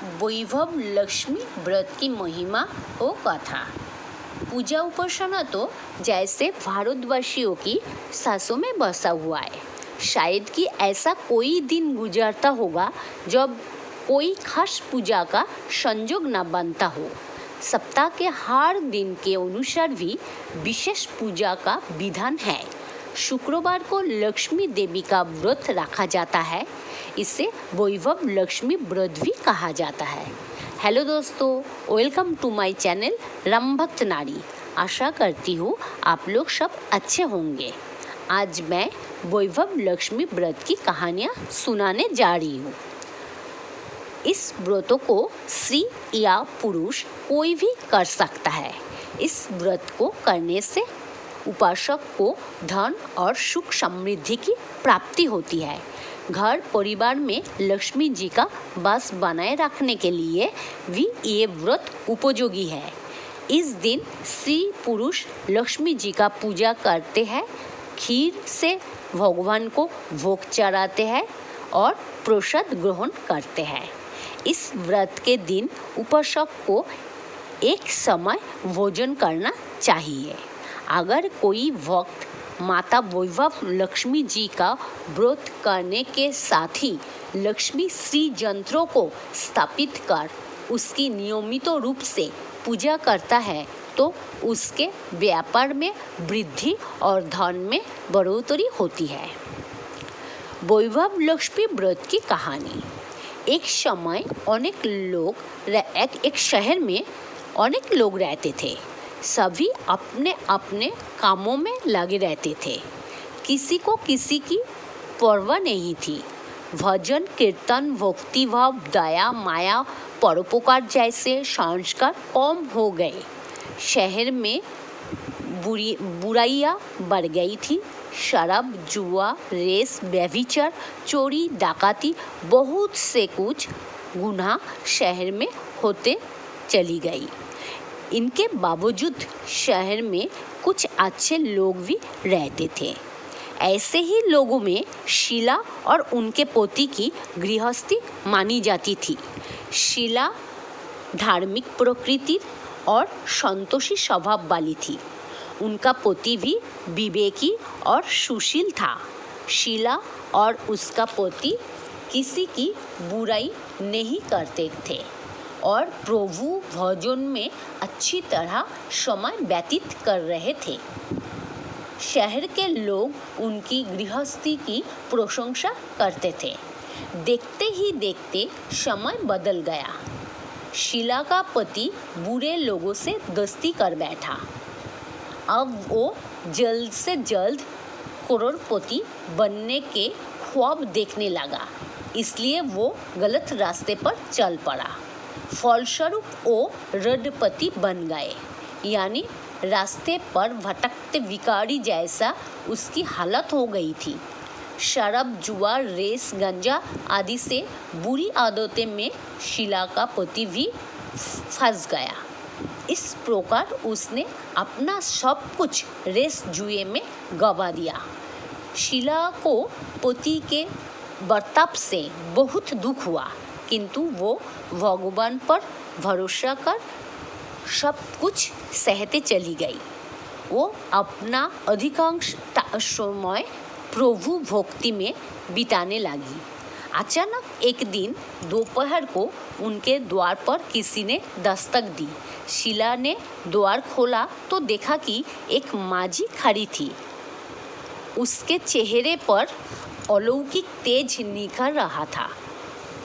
वैभव लक्ष्मी व्रत की महिमा हो कथा। पूजा उपासना तो जैसे भारतवासियों की सांसों में बसा हुआ है। शायद कि ऐसा कोई दिन गुजरता होगा जब कोई खास पूजा का संयोग न बनता हो। सप्ताह के हर दिन के अनुसार भी विशेष पूजा का विधान है। शुक्रवार को लक्ष्मी देवी का व्रत रखा जाता है। इसे वैभव लक्ष्मी व्रत भी कहा जाता है। हेलो दोस्तों, वेलकम टू माय चैनल रामभक्त नारी। आशा करती हूँ आप लोग सब अच्छे होंगे। आज मैं वैभव लक्ष्मी व्रत की कहानियाँ सुनाने जा रही हूँ। इस व्रतों को स्त्री या पुरुष कोई भी कर सकता है। इस व्रत को करने से उपासक को धन और सुख समृद्धि की प्राप्ति होती है। घर परिवार में लक्ष्मी जी का वास बनाए रखने के लिए भी ये व्रत उपयोगी है। इस दिन स्त्री पुरुष लक्ष्मी जी का पूजा करते हैं, खीर से भगवान को भोग चढ़ाते हैं और प्रसाद ग्रहण करते हैं। इस व्रत के दिन उपासक को एक समय भोजन करना चाहिए। अगर कोई भक्त माता वैभव लक्ष्मी जी का व्रत करने के साथ ही लक्ष्मी श्री यंत्रों को स्थापित कर उसकी नियमित रूप से पूजा करता है तो उसके व्यापार में वृद्धि और धन में बढ़ोतरी होती है। वैभव लक्ष्मी व्रत की कहानी। एक समय एक शहर में अनेक लोग रहते थे। सभी अपने अपने कामों में लगे रहते थे। किसी को किसी की परवाह नहीं थी। भजन कीर्तन भक्ति भाव दया माया परोपकार जैसे संस्कार कम हो गए। शहर में बुराइयां बढ़ गई थी। शराब जुआ रेस व्यभिचार चोरी डकैती बहुत से कुछ गुनाह शहर में होते चली गई। इनके बावजूद शहर में कुछ अच्छे लोग भी रहते थे। ऐसे ही लोगों में शीला और उनके पोती की गृहस्थी मानी जाती थी। शीला धार्मिक प्रकृति और संतोषी स्वभाव वाली थी। उनका पोती भी विवेकी और सुशील था। शीला और उसका पोती किसी की बुराई नहीं करते थे और प्रभु भजन में अच्छी तरह समय व्यतीत कर रहे थे। शहर के लोग उनकी गृहस्थी की प्रशंसा करते थे। देखते ही देखते समय बदल गया। शीला का पति बुरे लोगों से दोस्ती कर बैठा। अब वो जल्द से जल्द करोड़पति बनने के ख्वाब देखने लगा, इसलिए वो गलत रास्ते पर चल पड़ा। फलस्वरूप वो रडपति बन गए, यानी रास्ते पर भटकते भिखारी जैसा उसकी हालत हो गई थी। शराब जुआ रेस गंजा आदि से बुरी आदतें में शीला का पति भी फंस गया। इस प्रकार उसने अपना सब कुछ रेस जुए में गंवा दिया। शीला को पति के बर्ताव से बहुत दुख हुआ, किंतु वो भगवान पर भरोसा कर सब कुछ सहते चली गई। वो अपना अधिकांश समय प्रभु भक्ति में बिताने लगी। अचानक एक दिन दोपहर को उनके द्वार पर किसी ने दस्तक दी। शीला ने द्वार खोला तो देखा कि एक माझी खड़ी थी। उसके चेहरे पर अलौकिक तेज निखर रहा था।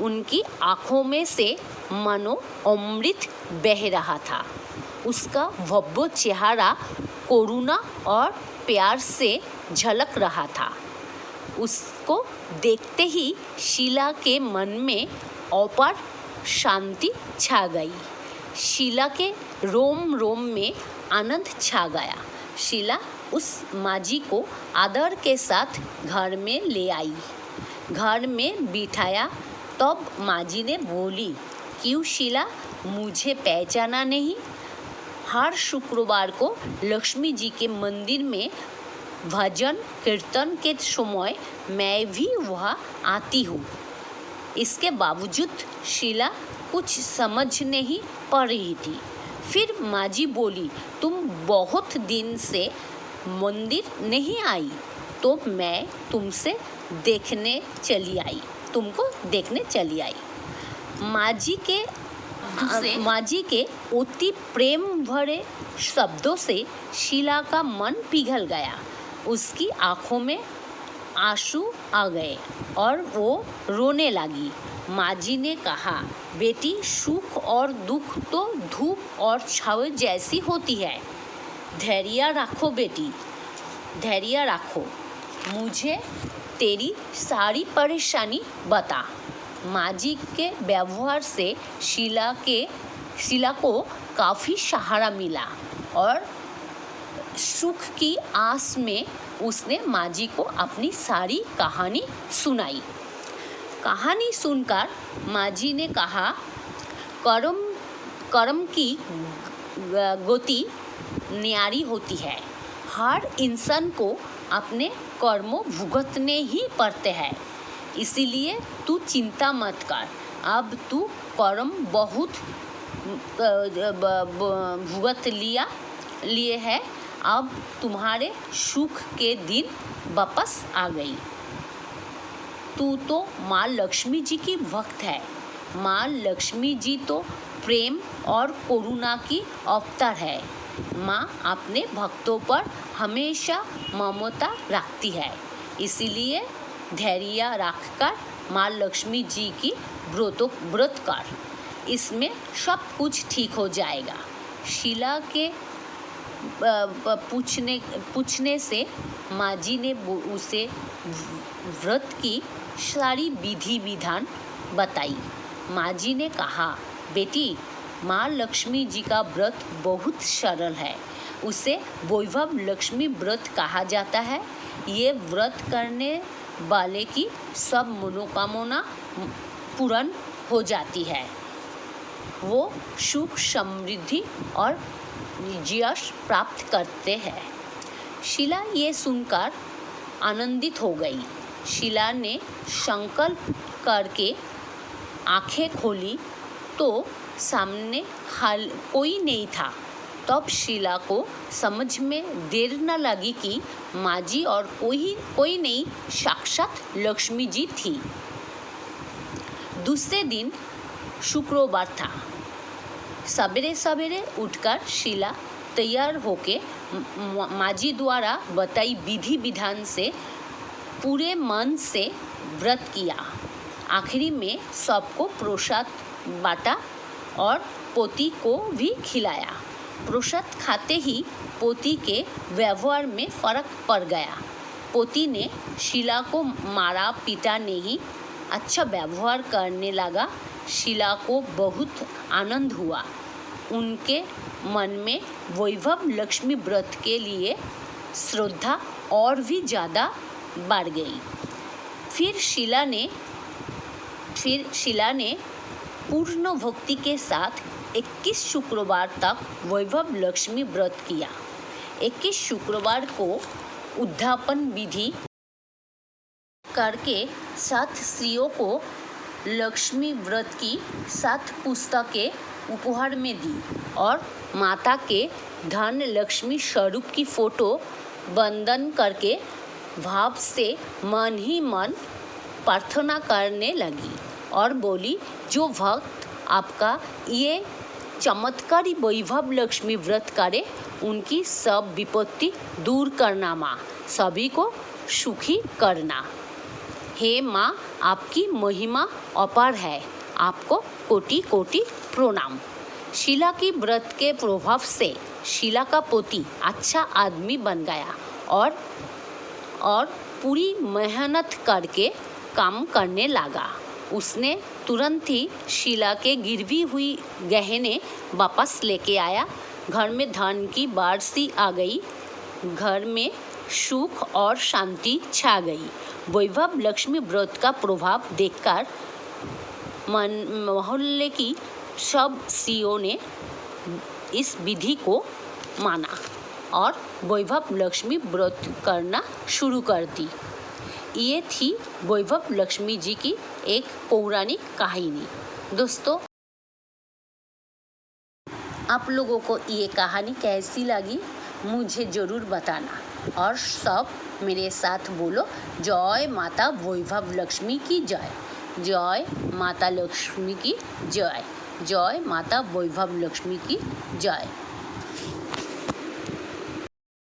उनकी आँखों में से मानो अमृत बह रहा था। उसका भव्य चेहरा करुणा और प्यार से झलक रहा था। उसको देखते ही शीला के मन में अपार शांति छा गई। शीला के रोम रोम में आनंद छा गया। शीला उस माझी को आदर के साथ घर में ले आई। घर में बिठाया तब माझी ने बोली, क्यों शीला, मुझे पहचाना नहीं? हर शुक्रवार को लक्ष्मी जी के मंदिर में भजन कीर्तन के समय मैं भी वहाँ आती हूँ। इसके बावजूद शीला कुछ समझ नहीं पा रही थी। फिर माँ जी बोली, तुम बहुत दिन से मंदिर नहीं आई, तो मैं तुमको देखने चली आई। माँ जी के अति प्रेम भरे शब्दों से शीला का मन पिघल गया। उसकी आंखों में आंसू आ गए और वो रोने लगी। माँ जी ने कहा, बेटी, सुख और दुख तो धूप और छाव जैसी होती है। धैर्य रखो बेटी, धैर्य रखो। मुझे तेरी सारी परेशानी बता। माँ जी के व्यवहार से शीला को काफ़ी सहारा मिला और सुख की आस में उसने माँ जी को अपनी सारी कहानी सुनाई। कहानी सुनकर माँ जी ने कहा, कर्म की गति न्यारी होती है। हर इंसान को अपने कर्मों भुगतने ही पड़ते हैं। इसीलिए तू चिंता मत कर। अब तू कर्म बहुत भुगत लिए है। अब तुम्हारे सुख के दिन वापस आ गई। तू तो माँ लक्ष्मी जी की भक्त है। माँ लक्ष्मी जी तो प्रेम और करुणा की अवतार है। माँ अपने भक्तों पर हमेशा ममता रखती है। इसीलिए धैर्य रखकर माँ लक्ष्मी जी की व्रत कर। इसमें सब कुछ ठीक हो जाएगा। शीला के पूछने से माँ जी ने उसे व्रत की सारी विधि विधान बताई। माँ जी ने कहा, बेटी, माँ लक्ष्मी जी का व्रत बहुत सरल है। उसे वैभव लक्ष्मी व्रत कहा जाता है। ये व्रत करने वाले की सब मनोकामना पूर्ण हो जाती है। वो सुख, समृद्धि और यश प्राप्त करते हैं। शीला ये सुनकर आनंदित हो गई। शीला ने संकल्प करके आंखें खोली तो सामने कोई नहीं था। तब शीला को समझ में देर न लगी कि माँ जी और कोई नहीं, साक्षात लक्ष्मी जी थी। दूसरे दिन शुक्रवार था। सवेरे सवेरे उठकर शीला तैयार होके माँ जी द्वारा बताई विधि विधान से पूरे मन से व्रत किया। आखिरी में सबको प्रसाद बांटा और पोती को भी खिलाया। प्रसाद खाते ही पोती के व्यवहार में फर्क पड़ गया। पोती ने शीला को मारा पीटा नहीं, अच्छा व्यवहार करने लगा। शीला को बहुत आनंद हुआ। उनके मन में वैभव लक्ष्मी व्रत के लिए श्रद्धा और भी ज़्यादा बढ़ गई। फिर शीला ने पूर्ण भक्ति के साथ 21 शुक्रवार तक वैभव लक्ष्मी व्रत किया। 21 शुक्रवार को उद्यापन विधि करके 7 स्त्रियों को लक्ष्मी व्रत की 7 पुस्तकें उपहार में दी और माता के धन लक्ष्मी स्वरूप की फोटो वंदन करके भाव से मन ही मन प्रार्थना करने लगी और बोली, जो भक्त आपका ये चमत्कारी वैभव लक्ष्मी व्रत करे, उनकी सब विपत्ति दूर करना माँ, सभी को सुखी करना। हे माँ, आपकी महिमा अपार है, आपको कोटि कोटि प्रणाम। शीला की व्रत के प्रभाव से शीला का पोती अच्छा आदमी बन गया और पूरी मेहनत करके काम करने लगा। उसने तुरंत ही शीला के गिरवी हुई गहने वापस लेके आया। घर में धन की बारिश आ गई। घर में सुख और शांति छा गई। वैभव लक्ष्मी व्रत का प्रभाव देखकर मोहल्ले की सब स्त्रियों ने इस विधि को माना और वैभव लक्ष्मी व्रत करना शुरू कर दी। ये थी वैभव लक्ष्मी जी की एक पौराणिक कहानी। दोस्तों, आप लोगों को ये कहानी कैसी लगी मुझे ज़रूर बताना, और सब मेरे साथ बोलो, जय माता वैभव लक्ष्मी की जय, जय माता लक्ष्मी की जय, जय माता वैभव लक्ष्मी की जय।